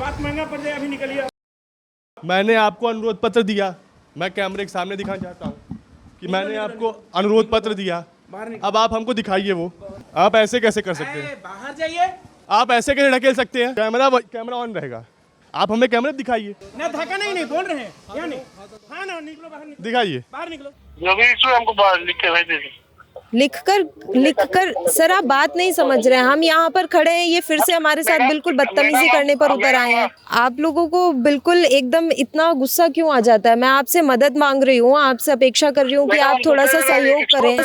बात महंगा पड़ जाए, अभी निकलिए। मैंने आपको अनुरोध पत्र दिया, मैं कैमरे के सामने दिखाना चाहता हूँ कि मैंने आपको अनुरोध पत्र दिया। अब आप हमको दिखाइए वो। आप ऐसे कैसे कर सकते हैं? बाहर जाइए। आप ऐसे कैसे ढकेल सकते हैं? कैमरा ऑन रहेगा, आप हमें कैमरा दिखाइए। ना धक्का नहीं बोल रहे हैं या नहीं? हाँ ना, निकलो बाहर, निकलो दिखाइए। बाहर, निकलो। जो भी इशू हमको बाहर लिख के भेज दीजिए। लिखकर सर आप बात नहीं समझ रहे हैं। हम यहाँ पर खड़े हैं, ये फिर से हमारे साथ बिल्कुल बदतमीजी करने पर उतर आए हैं। आप लोगों को बिल्कुल एकदम इतना गुस्सा क्यों आ जाता है? मैं आपसे मदद मांग रही हूँ, आपसे अपेक्षा कर रही हूँ कि आप थोड़ा सा सहयोग करें।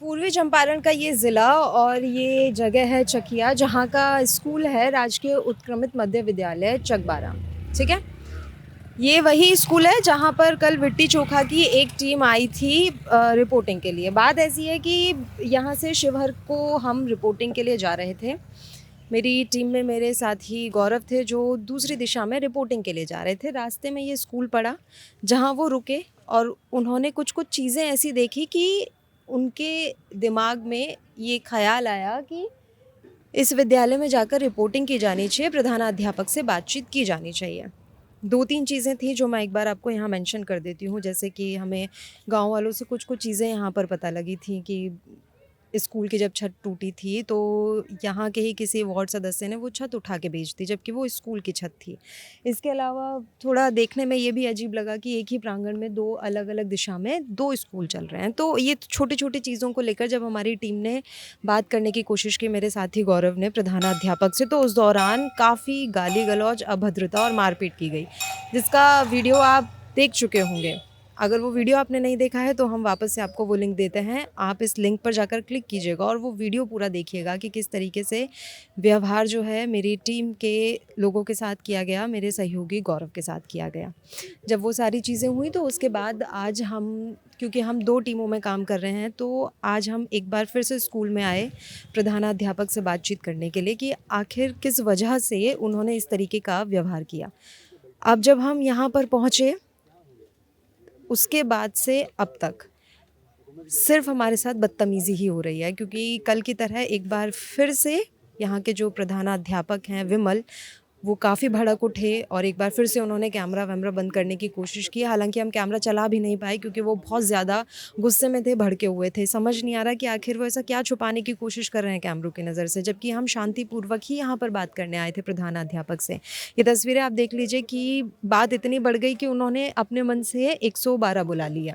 पूर्वी चंपारण का ये ज़िला और ये जगह है चकिया, जहाँ का स्कूल है राजकीय उत्क्रमित मध्य विद्यालय चकबारा। ठीक है, ये वही स्कूल है जहाँ पर कल लिट्टी चोखा की एक टीम आई थी रिपोर्टिंग के लिए। बात ऐसी है कि यहाँ से शिवहर को हम रिपोर्टिंग के लिए जा रहे थे। मेरी टीम में मेरे साथी गौरव थे जो दूसरी दिशा में रिपोर्टिंग के लिए जा रहे थे। रास्ते में ये स्कूल पड़ा जहाँ वो रुके और उन्होंने कुछ चीज़ें ऐसी देखी कि उनके दिमाग में ये ख्याल आया कि इस विद्यालय में जाकर रिपोर्टिंग की जानी चाहिए, प्रधानाध्यापक से बातचीत की जानी चाहिए। 2-3 चीज़ें थी जो मैं एक बार आपको यहाँ मेंशन कर देती हूँ। जैसे कि हमें गांव वालों से कुछ चीज़ें यहाँ पर पता लगी थी कि स्कूल की जब छत टूटी थी तो यहाँ के ही किसी वार्ड सदस्य ने वो छत उठा के बेच दी, जबकि वो स्कूल की छत थी। इसके अलावा थोड़ा देखने में ये भी अजीब लगा कि एक ही प्रांगण में 2 अलग-अलग दिशा में 2 स्कूल चल रहे हैं। तो ये छोटी-छोटी चीज़ों को लेकर जब हमारी टीम ने बात करने की कोशिश की मेरे साथी गौरव ने प्रधानाध्यापक से, तो उस दौरान काफ़ी गाली-गलौज, अभद्रता और मारपीट की गई, जिसका वीडियो आप देख चुके होंगे। अगर वो वीडियो आपने नहीं देखा है तो हम वापस से आपको वो लिंक देते हैं, आप इस लिंक पर जाकर क्लिक कीजिएगा और वो वीडियो पूरा देखिएगा कि किस तरीके से व्यवहार जो है मेरी टीम के लोगों के साथ किया गया, मेरे सहयोगी गौरव के साथ किया गया। जब वो सारी चीज़ें हुई तो उसके बाद आज हम, क्योंकि हम 2 टीमों में काम कर रहे हैं, तो आज हम एक बार फिर से स्कूल में आए प्रधानाध्यापक से बातचीत करने के लिए कि आखिर किस वजह से उन्होंने इस तरीके का व्यवहार किया। अब जब हम यहाँ पर पहुँचे उसके बाद से अब तक सिर्फ हमारे साथ बदतमीज़ी ही हो रही है, क्योंकि कल की तरह एक बार फिर से यहाँ के जो प्रधानाध्यापक हैं विमल, वो काफ़ी भड़क उठे और एक बार फिर से उन्होंने कैमरा बंद करने की कोशिश की। हालांकि हम कैमरा चला भी नहीं पाए क्योंकि वो बहुत ज़्यादा गुस्से में थे, भड़के हुए थे। समझ नहीं आ रहा कि आखिर वो ऐसा क्या छुपाने की कोशिश कर रहे हैं कैमरों की नज़र से, जबकि हम शांतिपूर्वक ही यहाँ पर बात करने आए थे प्रधानाध्यापक से। ये तस्वीरें आप देख लीजिए कि बात इतनी बढ़ गई कि उन्होंने अपने मन से 112 बुला लिया।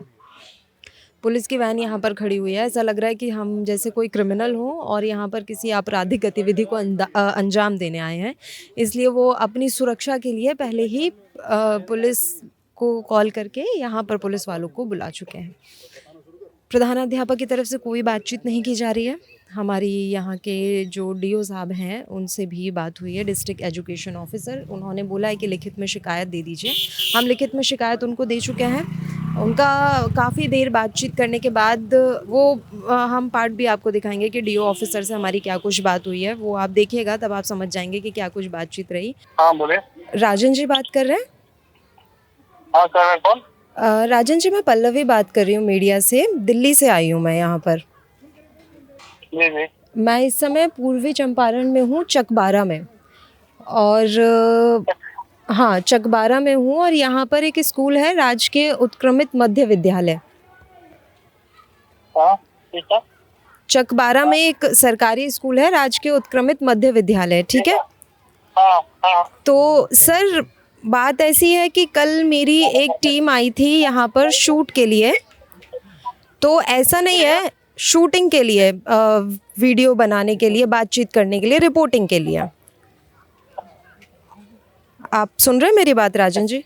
पुलिस की वैन यहाँ पर खड़ी हुई है, ऐसा लग रहा है कि हम जैसे कोई क्रिमिनल हों और यहाँ पर किसी आपराधिक गतिविधि को अंजाम देने आए हैं। इसलिए वो अपनी सुरक्षा के लिए पहले ही पुलिस को कॉल करके यहाँ पर पुलिस वालों को बुला चुके हैं। प्रधानाध्यापक की तरफ से कोई बातचीत नहीं की जा रही है। हमारी यहाँ के जो डीओ साहब हैं उनसे भी बात हुई है, डिस्ट्रिक्ट एजुकेशन ऑफिसर, उन्होंने बोला है कि लिखित में शिकायत दे दीजिए। हम लिखित में शिकायत उनको दे चुके हैं। उनका काफ़ी देर बातचीत करने के बाद वो हम पार्ट भी आपको दिखाएंगे कि डीओ ऑफिसर से हमारी क्या कुछ बात हुई है, वो आप देखिएगा तब आप समझ जाएंगे कि क्या कुछ बातचीत रही। हाँ बोले। राजन जी बात कर रहे हैं? हाँ कर रहे कौन? राजन जी, मैं पल्लवी बात कर रही हूँ मीडिया से, दिल्ली से आई हूँ मैं यहाँ पर। जी जी। मैं इस समय पूर्वी चंपारण में हूँ, चकबारा में, और हाँ चकबारा में हूँ और यहाँ पर एक स्कूल है राजकीय उत्क्रमित मध्य विद्यालय। हाँ ठीक है। चकबारा में एक सरकारी स्कूल है राजकीय उत्क्रमित मध्य विद्यालय, ठीक है? हाँ हाँ। तो सर बात ऐसी है कि कल मेरी एक टीम आई थी यहाँ पर शूट के लिए, तो ऐसा नहीं है, शूटिंग के लिए, वीडियो बनाने के लिए, बातचीत करने के लिए, रिपोर्टिंग के लिए। आप सुन रहे हैं मेरी बात राजन जी?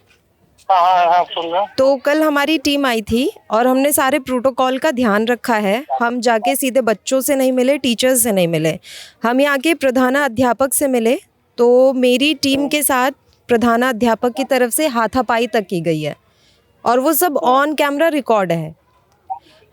हाँ सुन रहा हूँ। तो कल हमारी टीम आई थी और हमने सारे प्रोटोकॉल का ध्यान रखा है। हम जाके सीधे बच्चों से नहीं मिले, टीचर्स से नहीं मिले, हम यहाँ के प्रधानाध्यापक से मिले। तो मेरी टीम के साथ प्रधानाध्यापक की तरफ से हाथापाई तक की गई है और वो सब ऑन कैमरा रिकॉर्ड है।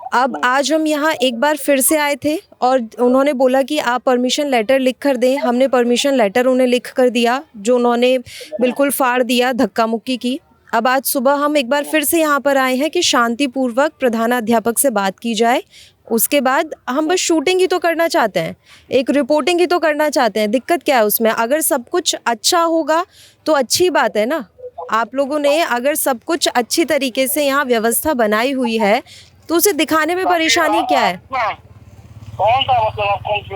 अब आज हम यहाँ एक बार फिर से आए थे और उन्होंने बोला कि आप परमिशन लेटर लिख कर दें। हमने परमिशन लेटर उन्हें लिख कर दिया, जो उन्होंने बिल्कुल फाड़ दिया, धक्का मुक्की की। अब आज सुबह हम एक बार फिर से यहाँ पर आए हैं कि शांतिपूर्वक प्रधानाध्यापक से बात की जाए उसके बाद हम बस शूटिंग ही तो करना चाहते हैं, एक रिपोर्टिंग ही तो करना चाहते हैं। दिक्कत क्या है उसमें? अगर सब कुछ अच्छा होगा तो अच्छी बात है ना। आप लोगों ने अगर सब कुछ अच्छी तरीके से यहाँ व्यवस्था बनाई हुई है तो उसे दिखाने में परेशानी क्या है? कौन सा मतलब आप कौन सा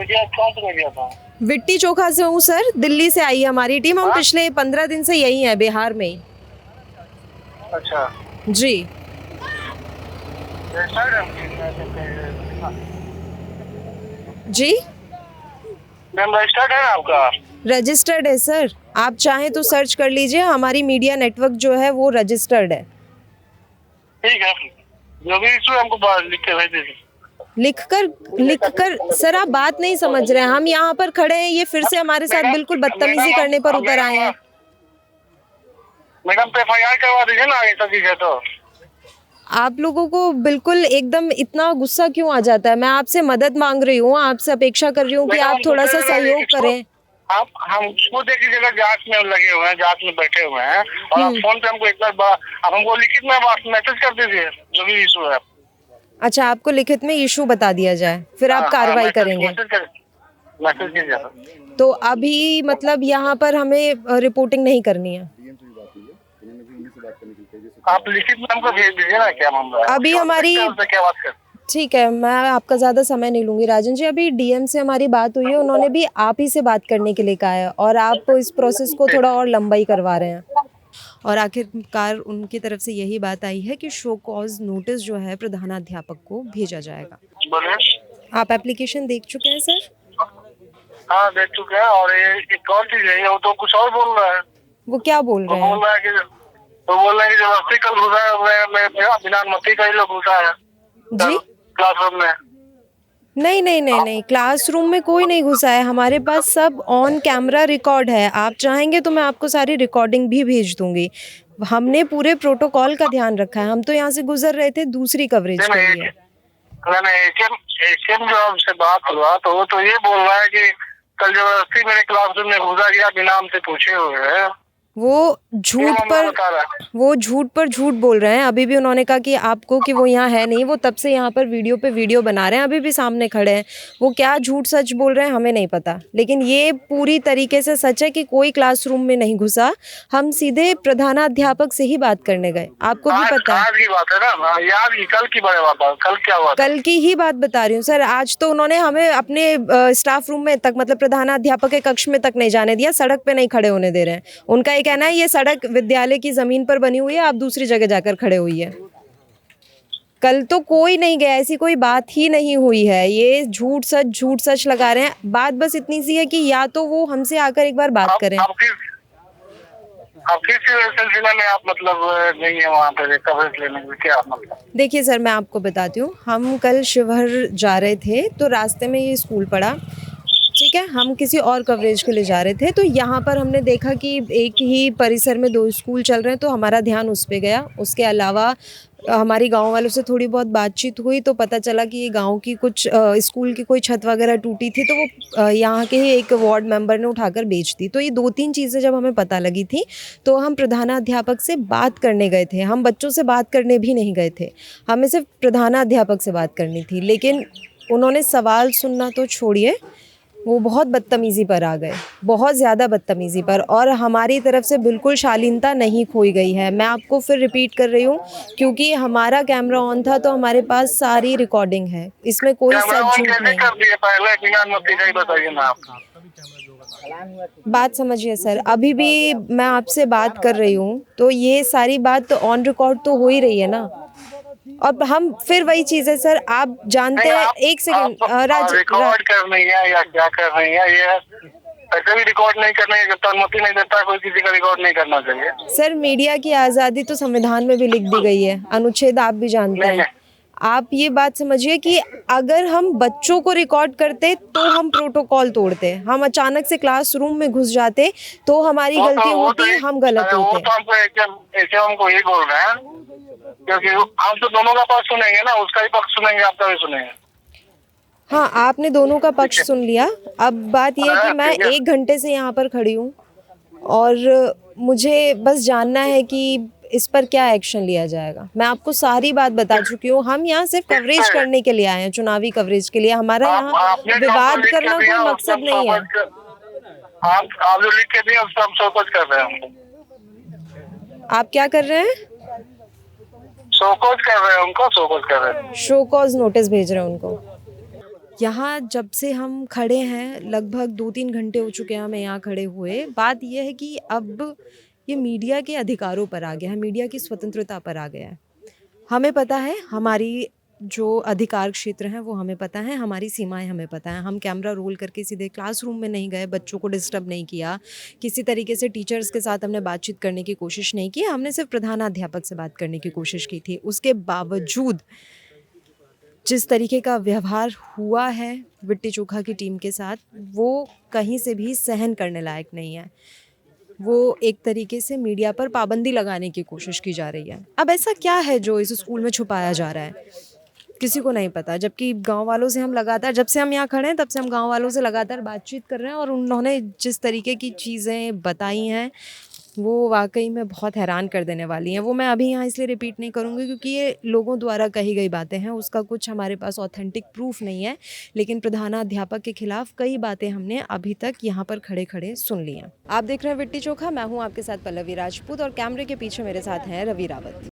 मीडिया था? विट्टी चोखा से हूँ सर, दिल्ली से आई है हमारी टीम। हम पिछले 15 दिन से यही हैं, बिहार में ही। अच्छा जी जी मैम रजिस्टर्ड है ना आपका? रजिस्टर्ड है सर, आप चाहें तो सर्च कर लीजिए, हमारी मीडिया नेटवर्क जो है वो रजिस्टर्ड है। ठीक है, जो भी इशू हमको लिख के भेज दीजिए। लिखकर सर आप बात नहीं समझ रहे हैं। हम यहाँ पर खड़े हैं, ये फिर से हमारे साथ बिल्कुल बदतमीजी करने पर उतर आए हैं। मैडम पे FIR करवा दीजिए ना, ऐसा चीज है तो। आप लोगों को बिल्कुल एकदम इतना गुस्सा क्यों आ जाता है? मैं आपसे मदद मांग रही हूँ, आपसे अपेक्षा कर रही हूँ कि आप थोड़ा सा सहयोग करें। आप हम खुद एक जगह जांच में लगे हुए हैं, जांच में बैठे हुए हैं, और आप फोन पे हमको एक बार आप हमको लिखित में मैसेज कर दीजिए जो भी इशू है। अच्छा, आपको लिखित में इशू बता दिया जाए, फिर आप कार्रवाई करेंगे। मैसेज कीजिए। तो अभी मतलब यहाँ पर हमें रिपोर्टिंग नहीं करनी है। आप लिखित में हमको भेज दीजिए ना, क्या मामला है अभी हमारी क्या बात कर। ठीक है, मैं आपका ज़्यादा समय नहीं लूँगी। राजन जी, अभी DM से हमारी बात हुई है, उन्होंने भी आप ही से बात करने के लिए कहा है और आप इस प्रोसेस को थोड़ा और लंबाई करवा रहे हैं। और आखिरकार उनकी तरफ से यही बात आई है कि शो कॉज नोटिस जो है प्रधानाध्यापक को भेजा जाएगा। बोलिए। आप एप्लीकेशन देख चुके हैं सर? हाँ देख चुके हैं। और ये एक और चीज है, वो तो कुछ और बोल रहा है। वो क्या बोल रहे हैं? बोल रहा है कि जो मस्ती कल घुसा है, बिना अनुमति का ही लोग घुसा है जी क्लासरूम में। नहीं, क्लासरूम में कोई नहीं घुसा है। हमारे पास सब ऑन कैमरा रिकॉर्ड है। आप चाहेंगे तो मैं आपको सारी रिकॉर्डिंग भी भेज दूंगी। हमने पूरे प्रोटोकॉल का ध्यान रखा है। हम तो यहाँ से गुजर रहे थे दूसरी कवरेज के लिए। एचएम जो हमसे बात हुआ तो वो तो ये बोल रहा है कि कल जबरदस्ती मेरे क्लासरूम में घुसा गया बिना हमसे पूछे हुए है। वो झूठ पर झूठ बोल रहे हैं। अभी भी उन्होंने कहा कि आपको कि वो यहाँ है नहीं, वो तब से यहाँ पर वीडियो पे वीडियो बना रहे हैं, अभी भी सामने खड़े हैं। वो क्या झूठ सच बोल रहे हैं हमें नहीं पता, लेकिन ये पूरी तरीके से सच है कि कोई क्लासरूम में नहीं घुसा। हम सीधे प्रधानाध्यापक से ही बात करने गए। आपको भी पता है, आज की बात है ना, याद की कल की बात, कल क्या हुआ? कल की ही बात बता रही हूँ सर। आज तो उन्होंने हमें अपने स्टाफ रूम में तक, मतलब प्रधानाध्यापक के कक्ष में तक नहीं जाने दिया, सड़क पे नहीं खड़े होने दे रहे हैं। उनका ये कहना है ये सड़क विद्यालय की जमीन पर बनी हुई है, आप दूसरी जगह जाकर खड़े हुई है। कल तो कोई नहीं गया, ऐसी कोई बात ही नहीं हुई है। ये झूठ सच लगा रहे हैं। बात बस इतनी सी है कि या तो वो हमसे आकर एक बार बात करें। आप किस सिलसिले में आप मतलब नहीं है वहाँ पे कवरेज लेने में, क्या मतलब? देखिए सर, मैं आपको बताती हूँ। हम कल शिवहर जा रहे थे तो रास्ते में ये स्कूल पड़ा, ठीक है। हम किसी और कवरेज के लिए जा रहे थे तो यहाँ पर हमने देखा कि एक ही परिसर में 2 स्कूल चल रहे हैं, तो हमारा ध्यान उस पे गया। उसके अलावा हमारी गांव वालों से थोड़ी बहुत बातचीत हुई तो पता चला कि ये गांव की कुछ स्कूल की कोई छत वगैरह टूटी थी, तो वो यहाँ के ही एक वार्ड मेंबर ने उठाकर बेच दी। तो ये 2-3 चीज़ें जब हमें पता लगी थी तो हम प्रधानाध्यापक से बात करने गए थे। हम बच्चों से बात करने भी नहीं गए थे, हमें सिर्फ प्रधानाध्यापक से बात करनी थी। लेकिन उन्होंने सवाल सुनना तो छोड़िए, वो बहुत बदतमीज़ी पर आ गए, बहुत ज़्यादा बदतमीज़ी पर। और हमारी तरफ से बिल्कुल शालीनता नहीं खोई गई है। मैं आपको फिर रिपीट कर रही हूँ, क्योंकि हमारा कैमरा ऑन था तो हमारे पास सारी रिकॉर्डिंग है, इसमें कोई सच झूठ नहीं। बात समझिए सर, अभी भी मैं आपसे बात कर रही हूँ तो ये सारी बात ऑन रिकॉर्ड तो हो ही रही है ना। अब हम फिर वही चीज है सर, आप जानते हैं। एक सेकंड, रिकॉर्ड कर रही है या क्या कर रही है? ये ऐसे भी रिकॉर्ड नहीं करना है, जब तक अनुमति नहीं देता कोई किसी का रिकॉर्ड नहीं करना चाहिए। सर, मीडिया की आज़ादी तो संविधान में भी लिख दी गई है, अनुच्छेद आप भी जानते हैं। आप ये बात समझिए कि अगर हम बच्चों को रिकॉर्ड करते तो हम प्रोटोकॉल तोड़ते, हम अचानक से क्लासरूम में घुस जाते तो हमारी गलती होती, हम गलत होते। वो तो हमको यही बोल रहे हैं, क्योंकि हम तो दोनों का पक्ष सुनेंगे ना, उसका ही पक्ष सुनेंगे, आपका भी सुनेंगे। हाँ, आपने दोनों का पक्ष सुन लिया। अब बात यह है कि मैं 1 घंटे से यहाँ पर खड़ी हूँ और मुझे बस जानना है कि इस पर क्या एक्शन लिया जाएगा? मैं आपको सारी बात बता चुकी हूँ। हम यहाँ सिर्फ कवरेज करने के लिए आए हैं, चुनावी कवरेज के लिए। हमारा यहाँ विवाद करना कोई मकसद नहीं है। आप जो लिख के दिए उसको हम शोकॉज कर रहे हैं। आप क्या कर रहे हैं? शोकॉज कर रहे हैं उनको, शोकॉज कर रहे हैं। शो कॉज नोटिस भेज रहे हैं उनको। यहाँ जब से हम खड़े हैं लगभग 2-3 घंटे हो चुके हैं हमें यहाँ खड़े हुए। बात यह है कि अब ये मीडिया के अधिकारों पर आ गया है, मीडिया की स्वतंत्रता पर आ गया है। हमें पता है हमारी जो अधिकार क्षेत्र हैं वो हमें पता है, हमारी सीमाएं हमें पता है। हम कैमरा रोल करके सीधे क्लासरूम में नहीं गए, बच्चों को डिस्टर्ब नहीं किया, किसी तरीके से टीचर्स के साथ हमने बातचीत करने की कोशिश नहीं की। हमने सिर्फ प्रधानाध्यापक से बात करने की कोशिश की थी। उसके बावजूद जिस तरीके का व्यवहार हुआ है विट्टी चोखा की टीम के साथ, वो कहीं से भी सहन करने लायक नहीं है। वो एक तरीके से मीडिया पर पाबंदी लगाने की कोशिश की जा रही है। अब ऐसा क्या है जो इस स्कूल में छुपाया जा रहा है, किसी को नहीं पता। जबकि गांव वालों से हम लगातार, जब से हम यहाँ खड़े हैं तब से हम गांव वालों से लगातार बातचीत कर रहे हैं, और उन्होंने जिस तरीके की चीज़ें बताई हैं वो वाकई में बहुत हैरान कर देने वाली हैं। वो मैं अभी यहाँ इसलिए रिपीट नहीं करूँगी क्योंकि ये लोगों द्वारा कही गई बातें हैं, उसका कुछ हमारे पास ऑथेंटिक प्रूफ नहीं है। लेकिन प्रधानाध्यापक के खिलाफ कई बातें हमने अभी तक यहाँ पर खड़े खड़े सुन ली हैं। आप देख रहे हैं विट्टी चोखा, मैं हूँ आपके साथ पल्लवी राजपूत, और कैमरे के पीछे मेरे साथ हैं रवि रावत।